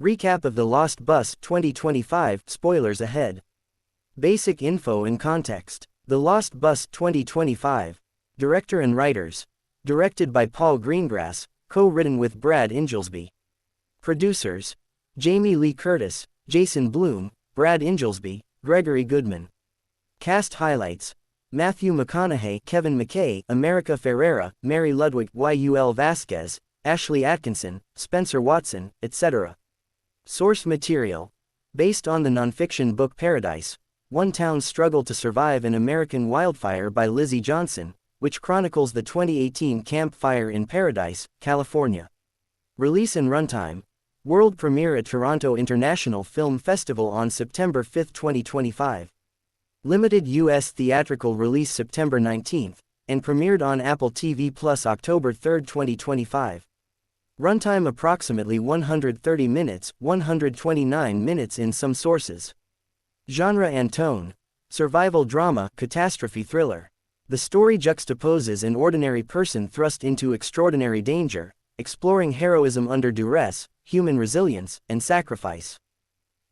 Recap of The Lost Bus 2025, spoilers ahead. Basic info and context. The Lost Bus 2025. Director and writers. Directed by Paul Greengrass, co-written with Brad Inglesby. Producers. Jamie Lee Curtis, Jason Blum, Brad Inglesby, Gregory Goodman. Cast highlights. Matthew McConaughey, Kevin McKay, America Ferrera, Mary Ludwig, Yul Vasquez, Ashley Atkinson, Spencer Watson, etc. Source material. Based on the nonfiction book Paradise, One Town's Struggle to Survive an American Wildfire by Lizzie Johnson, which chronicles the 2018 Camp Fire in Paradise, California. Release and runtime. World premiere at Toronto International Film Festival on September 5, 2025. Limited U.S. theatrical release September 19, and premiered on Apple TV Plus October 3, 2025. Runtime approximately 130 minutes, 129 minutes in some sources. Genre and tone. Survival drama, catastrophe thriller. The story juxtaposes an ordinary person thrust into extraordinary danger, exploring heroism under duress, human resilience, and sacrifice.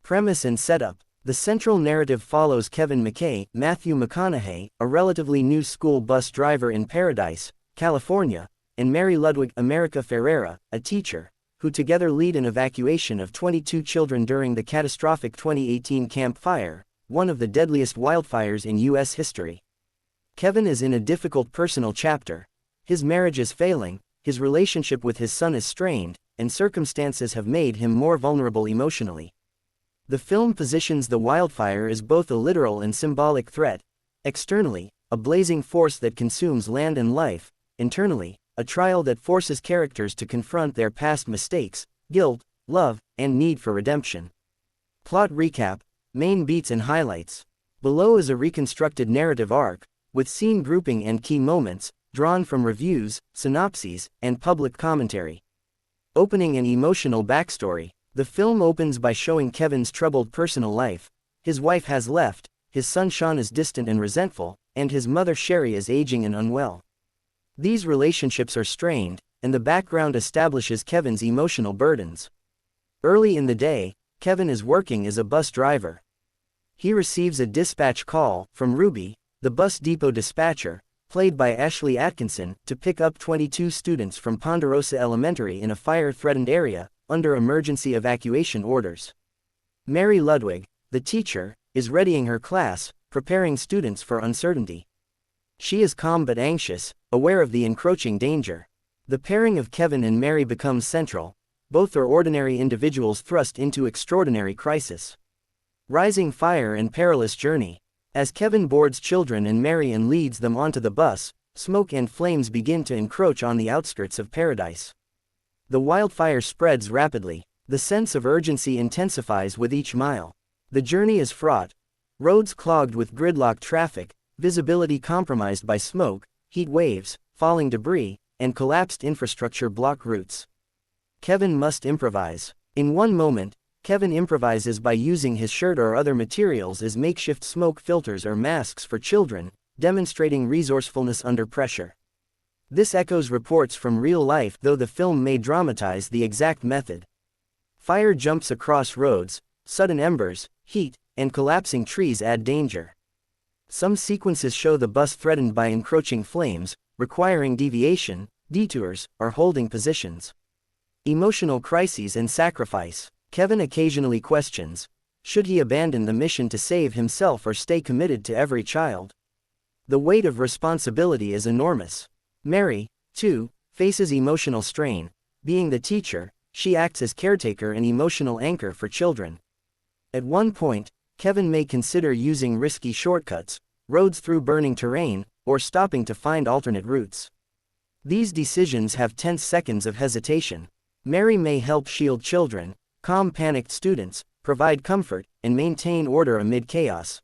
Premise and setup. The central narrative follows Kevin McKay, Matthew McConaughey, a relatively new school bus driver in Paradise, California, and Mary Ludwig, America Ferrera, a teacher, who together lead an evacuation of 22 children during the catastrophic 2018 Camp Fire, one of the deadliest wildfires in U.S. history. Kevin is in a difficult personal chapter. His marriage is failing, his relationship with his son is strained, and circumstances have made him more vulnerable emotionally. The film positions the wildfire as both a literal and symbolic threat. Externally, a blazing force that consumes land and life. Internally, a trial that forces characters to confront their past mistakes, guilt, love, and need for redemption. Plot recap, main beats and highlights. Below is a reconstructed narrative arc, with scene grouping and key moments, drawn from reviews, synopses, and public commentary. Opening and emotional backstory. The film opens by showing Kevin's troubled personal life. His wife has left, his son Sean is distant and resentful, and his mother Sherry is aging and unwell. These relationships are strained, and the background establishes Kevin's emotional burdens. Early in the day, Kevin is working as a bus driver. He receives a dispatch call from Ruby, the bus depot dispatcher, played by Ashley Atkinson, to pick up 22 students from Ponderosa Elementary in a fire-threatened area, under emergency evacuation orders. Mary Ludwig, the teacher, is readying her class, preparing students for uncertainty. She is calm but anxious, aware of the encroaching danger. The pairing of Kevin and Mary becomes central. Both are ordinary individuals thrust into extraordinary crisis. Rising fire and perilous journey. As Kevin boards children and Mary and leads them onto the bus, smoke and flames begin to encroach on the outskirts of Paradise. The wildfire spreads rapidly. The sense of urgency intensifies with each mile. The journey is fraught. Roads clogged with gridlock traffic, visibility compromised by smoke, heat waves, falling debris, and collapsed infrastructure block routes. Kevin must improvise. In one moment, Kevin improvises by using his shirt or other materials as makeshift smoke filters or masks for children, demonstrating resourcefulness under pressure. This echoes reports from real life, though the film may dramatize the exact method. Fire jumps across roads, sudden embers, heat, and collapsing trees add danger. Some sequences show the bus threatened by encroaching flames, requiring deviation, detours, or holding positions. Emotional crises and sacrifice. Kevin occasionally questions, should he abandon the mission to save himself or stay committed to every child? The weight of responsibility is enormous. Mary, too, faces emotional strain. Being the teacher, she acts as caretaker and emotional anchor for children. At one point, Kevin may consider using risky shortcuts, roads through burning terrain, or stopping to find alternate routes. These decisions have tense seconds of hesitation. Mary may help shield children, calm panicked students, provide comfort, and maintain order amid chaos.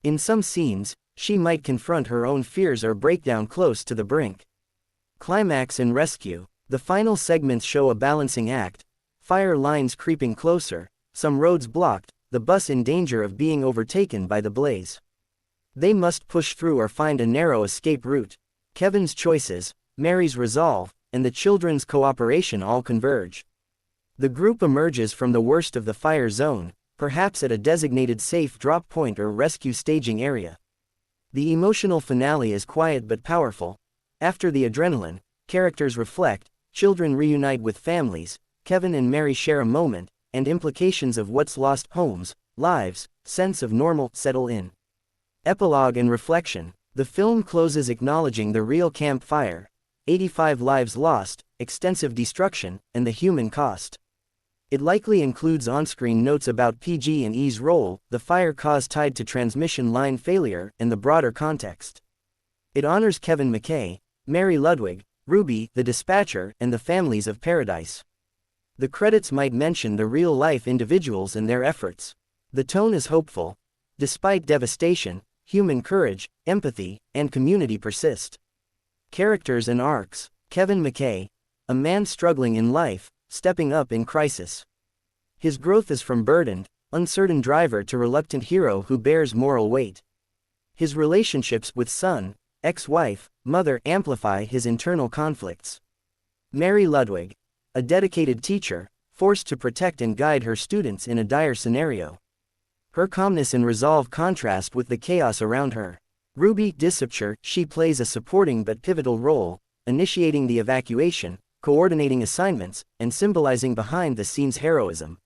In some scenes, she might confront her own fears or break down close to the brink. Climax and Rescue. The final segments show a balancing act. Fire lines creeping closer, some roads blocked, the bus in danger of being overtaken by the blaze. They must push through or find a narrow escape route. Kevin's choices, Mary's resolve, and the children's cooperation all converge. The group emerges from the worst of the fire zone, perhaps at a designated safe drop point or rescue staging area. The emotional finale is quiet but powerful. After the adrenaline, characters reflect, children reunite with families, Kevin and Mary share a moment, and implications of what's lost: homes, lives, sense of normal settle in. Epilogue and reflection. The film closes acknowledging the real campfire, 85 lives lost, extensive destruction, and the human cost. It likely includes on-screen notes about PG&E's role, the fire cause tied to transmission line failure, and the broader context. It honors Kevin McKay, Mary Ludwig, Ruby, the dispatcher, and the families of Paradise. The credits might mention the real-life individuals and their efforts. The tone is hopeful. Despite devastation, human courage, empathy, and community persist. Characters and arcs. Kevin McKay, a man struggling in life, stepping up in crisis. His growth is from burdened, uncertain driver to reluctant hero who bears moral weight. His relationships with son, ex-wife, mother amplify his internal conflicts. Mary Ludwig, a dedicated teacher, forced to protect and guide her students in a dire scenario. Her calmness and resolve contrast with the chaos around her. Ruby, dispatcher, she plays a supporting but pivotal role, initiating the evacuation, coordinating assignments, and symbolizing behind-the-scenes heroism.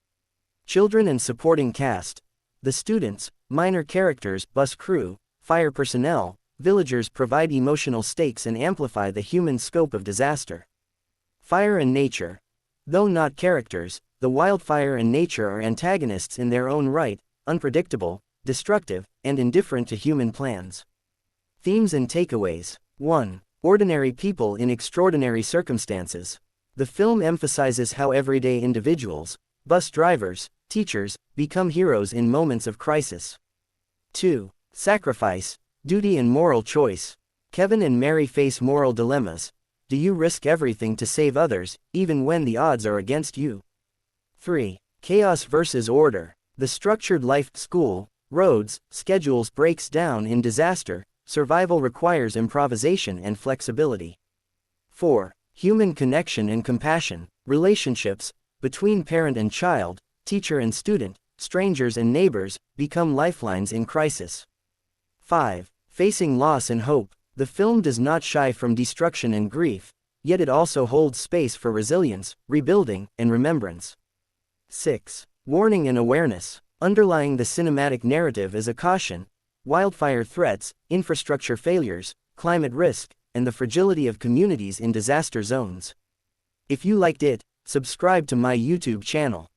Children and supporting cast. The students, minor characters, bus crew, fire personnel, villagers provide emotional stakes and amplify the human scope of disaster. Fire and nature. Though not characters, the wildfire and nature are antagonists in their own right, unpredictable, destructive, and indifferent to human plans. Themes and takeaways. 1. Ordinary people in extraordinary circumstances. The film emphasizes how everyday individuals, bus drivers, teachers, become heroes in moments of crisis. 2. Sacrifice, duty and moral choice. Kevin and Mary face moral dilemmas. Do you risk everything to save others, even when the odds are against you? 3. Chaos versus order. The structured life, school, roads, schedules breaks down in disaster. Survival requires improvisation and flexibility. 4. Human connection and compassion. Relationships, between parent and child, teacher and student, strangers and neighbors, become lifelines in crisis. 5. Facing loss and hope. The film does not shy from destruction and grief, yet it also holds space for resilience, rebuilding, and remembrance. 6. Warning and awareness. Underlying the cinematic narrative is a caution: wildfire threats, infrastructure failures, climate risk, and the fragility of communities in disaster zones. If you liked it, subscribe to my YouTube channel.